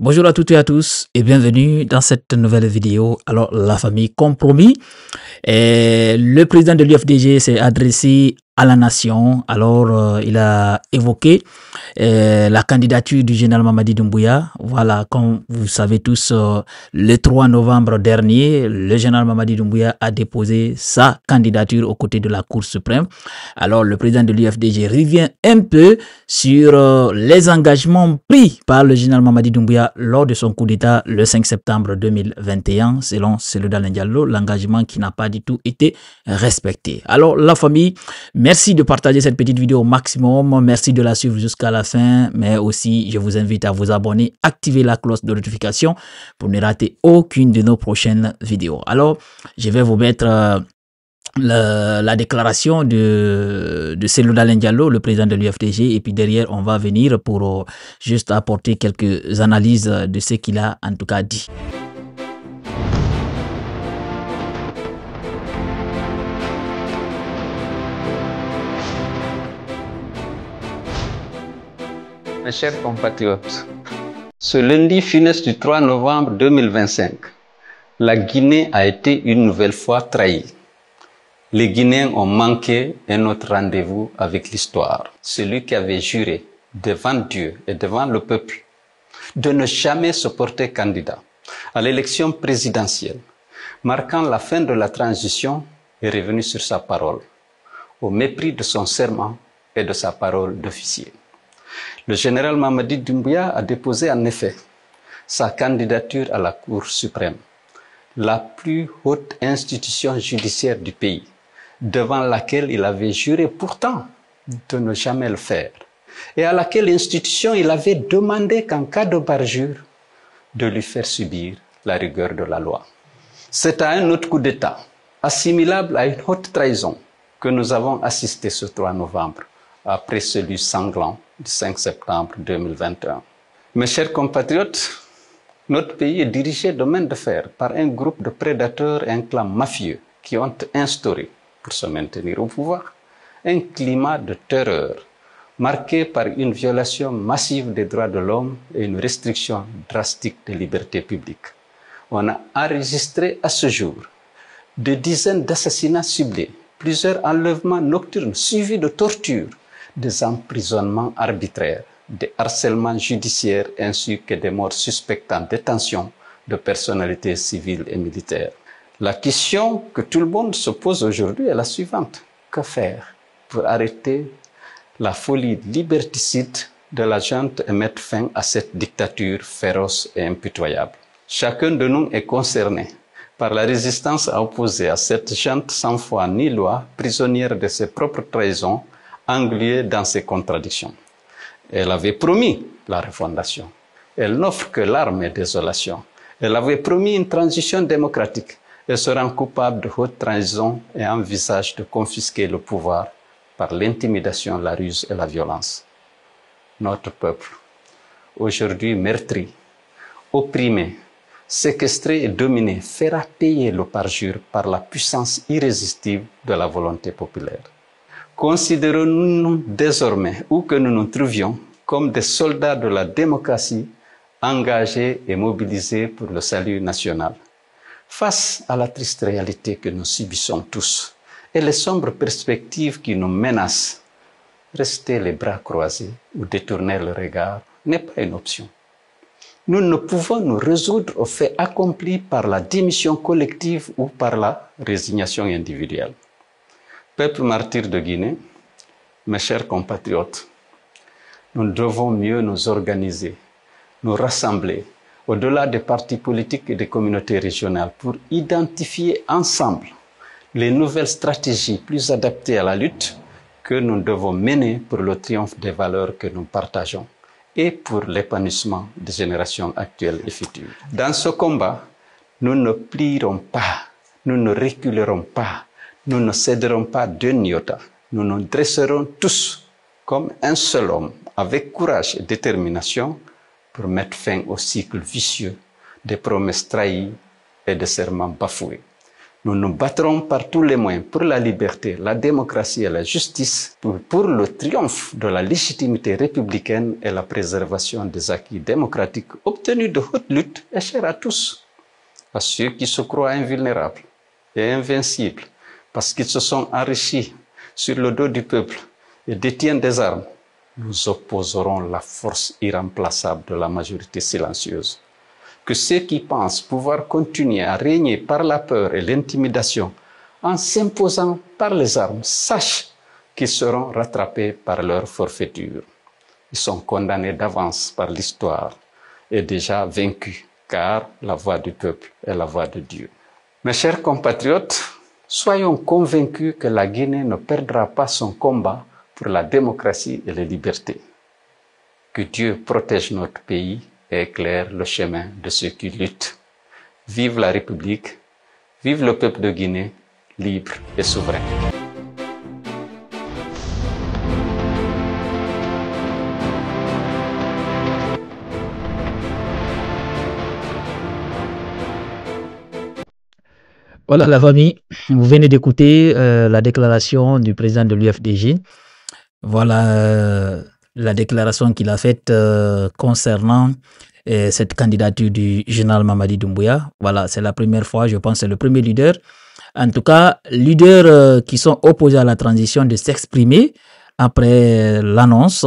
Bonjour à toutes et à tous et bienvenue dans cette nouvelle vidéo. Alors, la famille compromis. Le président de l'UFDG s'est adressé à la nation. Alors, il a évoqué la candidature du général Mamadi Doumbouya. Voilà, comme vous savez tous, le 3 novembre dernier, le général Mamadi Doumbouya a déposé sa candidature aux côtés de la Cour suprême. Alors, le président de l'UFDG revient un peu sur les engagements pris par le général Mamadi Doumbouya lors de son coup d'État le 5 septembre 2021, selon Cellou-Dalein Diallo, l'engagement qui n'a pas du tout été respecté. Alors, la famille, merci de partager cette petite vidéo au maximum. Merci de la suivre jusqu'à la fin. Mais aussi, je vous invite à vous abonner, activer la cloche de notification pour ne rater aucune de nos prochaines vidéos. Alors, je vais vous mettre la déclaration de Cellou-Dalein Diallo, le président de l'UFDG. Et puis derrière, on va venir pour juste apporter quelques analyses de ce qu'il a en tout cas dit. Mes chers compatriotes, ce lundi funeste du 3 novembre 2025, la Guinée a été une nouvelle fois trahie. Les Guinéens ont manqué un autre rendez-vous avec l'histoire, celui qui avait juré devant Dieu et devant le peuple de ne jamais se porter candidat à l'élection présidentielle, marquant la fin de la transition, est revenu sur sa parole, au mépris de son serment et de sa parole d'officier. Le général Mamadi Doumbouya a déposé en effet sa candidature à la Cour suprême, la plus haute institution judiciaire du pays, devant laquelle il avait juré pourtant de ne jamais le faire, et à laquelle institution il avait demandé qu'en cas de parjure, de lui faire subir la rigueur de la loi. C'est à un autre coup d'État, assimilable à une haute trahison, que nous avons assisté ce 3 novembre, après celui sanglant du 5 septembre 2021. Mes chers compatriotes, notre pays est dirigé de main de fer par un groupe de prédateurs et un clan mafieux qui ont instauré, pour se maintenir au pouvoir, un climat de terreur marqué par une violation massive des droits de l'homme et une restriction drastique des libertés publiques. On a enregistré à ce jour des dizaines d'assassinats ciblés, plusieurs enlèvements nocturnes suivis de tortures, des emprisonnements arbitraires, des harcèlements judiciaires ainsi que des morts suspectes en détention de personnalités civiles et militaires. La question que tout le monde se pose aujourd'hui est la suivante. Que faire pour arrêter la folie liberticide de la junte et mettre fin à cette dictature féroce et impitoyable? Chacun de nous est concerné par la résistance à opposer à cette junte sans foi ni loi, prisonnière de ses propres trahisons, engluée dans ses contradictions. Elle avait promis la refondation. Elle n'offre que larmes et désolation. Elle avait promis une transition démocratique. Elle se rend coupable de haute trahison et envisage de confisquer le pouvoir par l'intimidation, la ruse et la violence. Notre peuple, aujourd'hui meurtri, opprimé, séquestré et dominé, fera payer le parjure par la puissance irrésistible de la volonté populaire. Considérons-nous désormais, où que nous nous trouvions, comme des soldats de la démocratie engagés et mobilisés pour le salut national. Face à la triste réalité que nous subissons tous et les sombres perspectives qui nous menacent, rester les bras croisés ou détourner le regard n'est pas une option. Nous ne pouvons nous résoudre aux faits accomplis par la démission collective ou par la résignation individuelle. Peuple martyr de Guinée, mes chers compatriotes, nous devons mieux nous organiser, nous rassembler au-delà des partis politiques et des communautés régionales pour identifier ensemble les nouvelles stratégies plus adaptées à la lutte que nous devons mener pour le triomphe des valeurs que nous partageons et pour l'épanouissement des générations actuelles et futures. Dans ce combat, nous ne plierons pas, nous ne reculerons pas, nous ne céderons pas d'un iota. Nous nous dresserons tous comme un seul homme, avec courage et détermination, pour mettre fin au cycle vicieux des promesses trahies et des serments bafoués. Nous nous battrons par tous les moyens pour la liberté, la démocratie et la justice, pour le triomphe de la légitimité républicaine et la préservation des acquis démocratiques obtenus de haute lutte et chers à tous, à ceux qui se croient invulnérables et invincibles parce qu'ils se sont enrichis sur le dos du peuple et détiennent des armes. Nous opposerons la force irremplaçable de la majorité silencieuse. Que ceux qui pensent pouvoir continuer à régner par la peur et l'intimidation en s'imposant par les armes sachent qu'ils seront rattrapés par leur forfaiture. Ils sont condamnés d'avance par l'histoire et déjà vaincus, car la voix du peuple est la voix de Dieu. Mes chers compatriotes, soyons convaincus que la Guinée ne perdra pas son combat pour la démocratie et les libertés. Que Dieu protège notre pays et éclaire le chemin de ceux qui luttent. Vive la République, vive le peuple de Guinée, libre et souverain. Voilà la famille, vous venez d'écouter la déclaration du président de l'UFDG. Voilà la déclaration qu'il a faite concernant cette candidature du général Mamadi Doumbouya. Voilà, c'est la première fois, je pense, c'est le premier leader. En tout cas, leaders qui sont opposés à la transition de s'exprimer après l'annonce.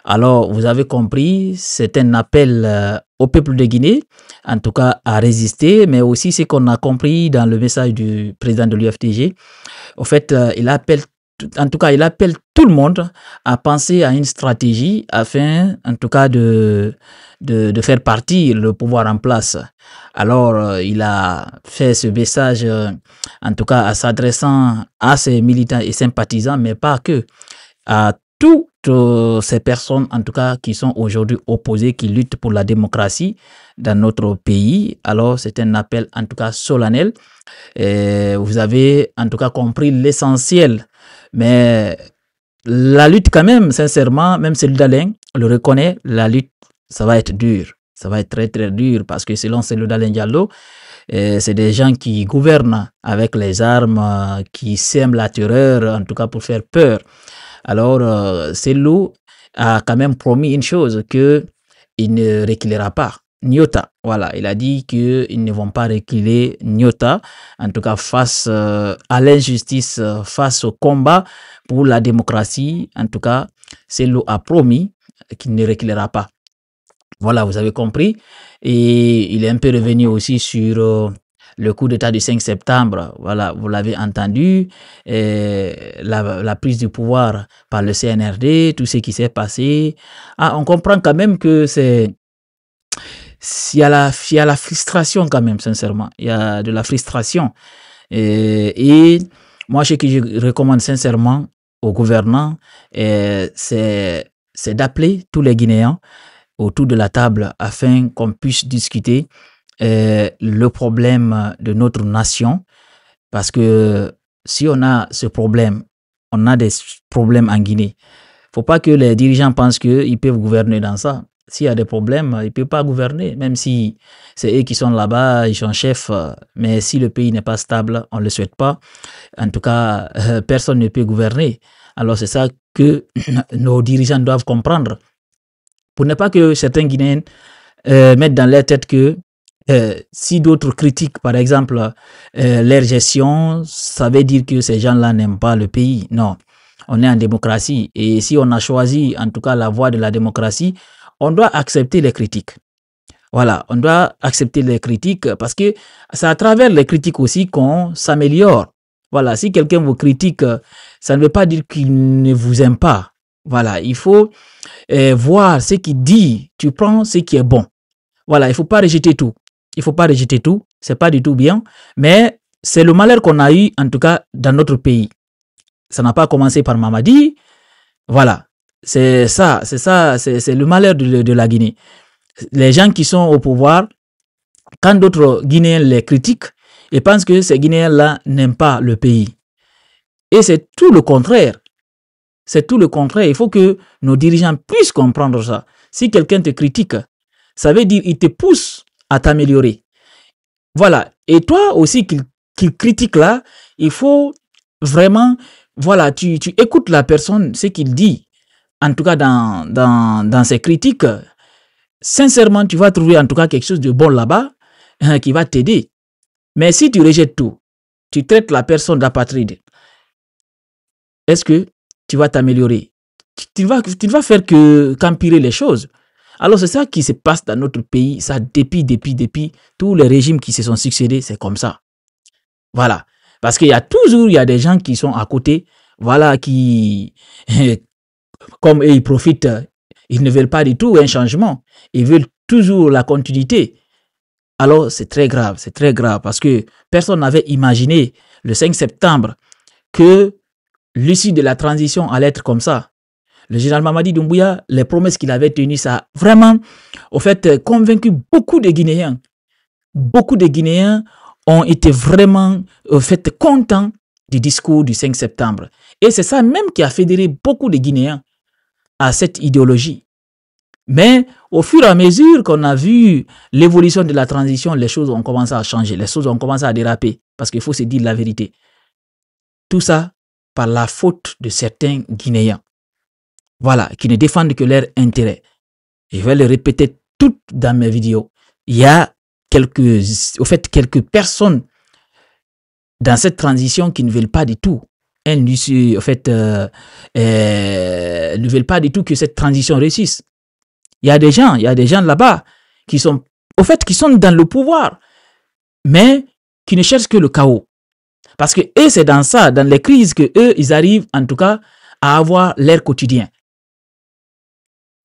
Alors, vous avez compris, c'est un appel au peuple de Guinée, en tout cas à résister, mais aussi ce qu'on a compris dans le message du président de l'UFDG. Au fait, il appelle tout le monde à penser à une stratégie afin, en tout cas, de faire partir le pouvoir en place. Alors, il a fait ce message, en tout cas, en s'adressant à ses militants et sympathisants, mais pas que, à toutes ces personnes, en tout cas, qui sont aujourd'hui opposées, qui luttent pour la démocratie dans notre pays. Alors, c'est un appel, en tout cas, solennel. Et vous avez, en tout cas, compris l'essentiel. Mais la lutte, quand même, sincèrement, même Cellou Dalein le reconnaît, la lutte, ça va être dur. Ça va être très, très dur parce que selon Cellou Dalein Diallo, c'est des gens qui gouvernent avec les armes, qui sèment la terreur, en tout cas pour faire peur. Alors, Cellou a quand même promis une chose, qu'il ne reculera pas. Nyota, voilà, il a dit qu'ils ne vont pas reculer Nyota, en tout cas face à l'injustice, face au combat pour la démocratie. En tout cas, Cellou a promis qu'il ne reculera pas. Voilà, vous avez compris. Et il est un peu revenu aussi sur le coup d'État du 5 septembre. Voilà, vous l'avez entendu, la prise du pouvoir par le CNRD, tout ce qui s'est passé. Ah, on comprend quand même que c'est... Il y a la frustration quand même, sincèrement. Il y a de la frustration. Et moi, ce que je recommande sincèrement aux gouvernants, c'est d'appeler tous les Guinéens autour de la table afin qu'on puisse discuter le problème de notre nation. Parce que si on a ce problème, on a des problèmes en Guinée. Il ne faut pas que les dirigeants pensent qu'ils peuvent gouverner dans ça. S'il y a des problèmes, ils ne peuvent pas gouverner, même si c'est eux qui sont là-bas, ils sont chefs. Mais si le pays n'est pas stable, on ne le souhaite pas. En tout cas, personne ne peut gouverner. Alors c'est ça que nos dirigeants doivent comprendre. Pour ne pas que certains Guinéens mettent dans leur tête que si d'autres critiquent, par exemple, leur gestion, ça veut dire que ces gens-là n'aiment pas le pays. Non, on est en démocratie. Et si on a choisi, en tout cas, la voie de la démocratie, on doit accepter les critiques. Voilà, on doit accepter les critiques parce que c'est à travers les critiques aussi qu'on s'améliore. Voilà, si quelqu'un vous critique, ça ne veut pas dire qu'il ne vous aime pas. Voilà, il faut voir ce qu'il dit. Tu prends ce qui est bon. Voilà, il ne faut pas rejeter tout. Il ne faut pas rejeter tout. Ce n'est pas du tout bien. Mais c'est le malheur qu'on a eu, en tout cas, dans notre pays. Ça n'a pas commencé par Mamadi. Voilà. C'est le malheur de la Guinée. Les gens qui sont au pouvoir, quand d'autres Guinéens les critiquent, ils pensent que ces Guinéens-là n'aiment pas le pays. Et c'est tout le contraire. C'est tout le contraire. Il faut que nos dirigeants puissent comprendre ça. Si quelqu'un te critique, ça veut dire qu'il te pousse à t'améliorer. Voilà. Et toi aussi, qu'il qu'il critique là, il faut vraiment, voilà, tu écoutes la personne, ce qu'il dit, en tout cas dans ses critiques. Sincèrement, tu vas trouver en tout cas quelque chose de bon là-bas qui va t'aider. Mais si tu rejettes tout, tu traites la personne d'apatride, est-ce que tu vas t'améliorer? Tu ne vas faire qu'empirer les choses. Alors c'est ça qui se passe dans notre pays, ça depuis tous les régimes qui se sont succédés, c'est comme ça. Voilà. Parce qu'il y a toujours des gens qui sont à côté, voilà, qui, comme eux, ils profitent, ils ne veulent pas du tout un changement, ils veulent toujours la continuité. Alors c'est très grave parce que personne n'avait imaginé le 5 septembre que l'issue de la transition allait être comme ça. Le général Mamadi Doumbouya, les promesses qu'il avait tenues, ça a vraiment, au fait, convaincu beaucoup de Guinéens. Beaucoup de Guinéens ont été vraiment, au fait, contents du discours du 5 septembre. Et c'est ça même qui a fédéré beaucoup de Guinéens à cette idéologie. Mais au fur et à mesure qu'on a vu l'évolution de la transition, les choses ont commencé à changer, les choses ont commencé à déraper, parce qu'il faut se dire la vérité. Tout ça par la faute de certains Guinéens. Voilà, qui ne défendent que leurs intérêts. Je vais le répéter toutes dans mes vidéos. Il y a quelques personnes dans cette transition qui ne veulent pas du tout. Elles ne veulent pas du tout que cette transition réussisse. Il y a des gens là-bas qui sont, qui sont dans le pouvoir, mais qui ne cherchent que le chaos. Parce que eux, c'est dans ça, dans les crises que eux, ils arrivent en tout cas à avoir leur quotidien.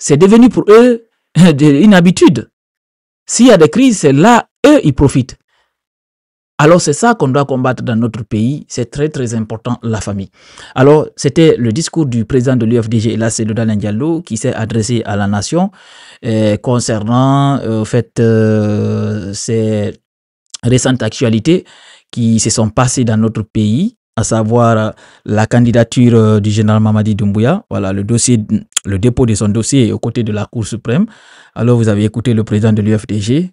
C'est devenu pour eux une habitude. S'il y a des crises, c'est là, eux, ils profitent. Alors, c'est ça qu'on doit combattre dans notre pays. C'est très, très important, la famille. Alors, c'était le discours du président de l'UFDG, Ella Selouda Diallo, qui s'est adressé à la nation concernant, ces récentes actualités qui se sont passées dans notre pays, à savoir la candidature du général Mamadi Doumbouya, voilà, le dépôt de son dossier aux côtés de la Cour suprême. Alors, vous avez écouté le président de l'UFDG.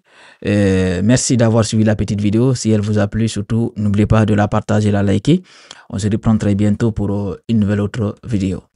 Merci d'avoir suivi la petite vidéo. Si elle vous a plu, surtout, n'oubliez pas de la partager et la liker. On se reprend très bientôt pour une nouvelle autre vidéo.